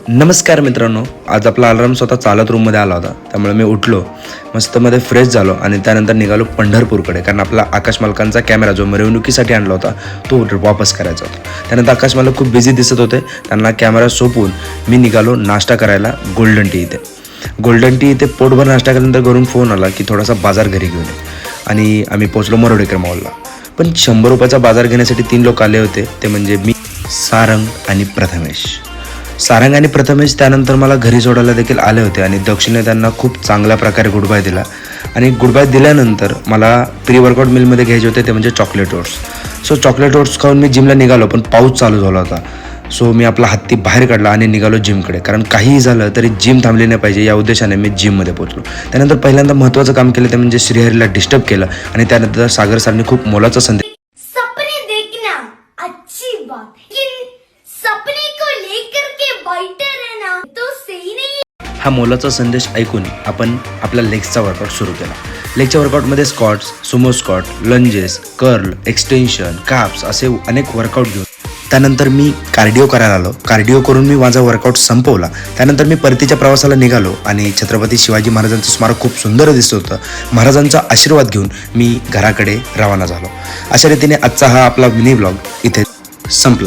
नमस्कार मित्रांनो, आज आपला अलार्म स्वतः चालत रूममध्ये आला होता. त्यामुळे मी उठलो, मस्तमध्ये फ्रेश झालो आणि त्यानंतर निघालो पंढरपूरकडे. कारण आपला आकाश मालकांचा कॅमेरा जो मिरवणुकीसाठी आणला होता तो वापस करायचा होता. त्यानंतर आकाश मालक खूप बिझी दिसत होते. त्यांना कॅमेरा सोपवून मी निघालो नाश्ता करायला गोल्डन टी इथे. गोल्डन टी इथे पोटभर नाश्ता केल्यानंतर घरून फोन आला की थोडासा बाजार घरी घेऊन ये. आणि आम्ही पोचलो मरोडेकर मॉलला. पण 100 रुपयाचा बाजार घेण्यासाठी 3 लोक आले होते. ते म्हणजे मी, सारंग आणि प्रथमेश. सारंग आणि प्रथमेश त्यानंतर मला घरी सोडायला देखील आले होते आणि दक्षिणे त्यांना खूप चांगल्या प्रकारे गुड बाय दिला. आणि गुड बाय दिल्यानंतर मला प्री वर्कआउट मिलमध्ये घ्यायचे होते, ते म्हणजे chocolate oats. So chocolate oats खाऊन मी जिमला निघालो, पण पाऊस चालू झाला होता. सो मी आपला हत्ती बाहेर काढला आणि निघालो जिमकडे. कारण काहीही झालं तरी जिम थांबली नाही पाहिजे या उद्देशाने मी जिममध्ये पोहोचलो. त्यानंतर पहिल्यांदा महत्त्वाचं काम केलं ते म्हणजे श्रीहरीला डिस्टर्ब केलं आणि त्यानंतर सागर सरांनी खूप मोलाचा संदेश. सपने देखना अच्छी बात, लेकिन सपने को लेकर के बैठे रहना तो सही नहीं. हा मोलाचा संदेश ऐकून आपण आपल्या लेग्सचा वर्कआउट सुरू केला. लेगच्या वर्कआउटमध्ये squats, sumo squat, lunges, curl, extension, काप्स असे अनेक वर्कआउट घेऊन त्यानंतर मी कार्डिओ करायला आलो. कार्डिओ करून मी माझा वर्कआउट संपवला. त्यानंतर मी परतीच्या प्रवासाला निघालो आणि छत्रपती शिवाजी महाराजांचं स्मारक खूप सुंदर दिसत होतं. महाराजांचा आशीर्वाद घेऊन मी घराकडे रवाना झालो. अशा रीतीने आजचा हा आपला मिनी ब्लॉग इथे संपला.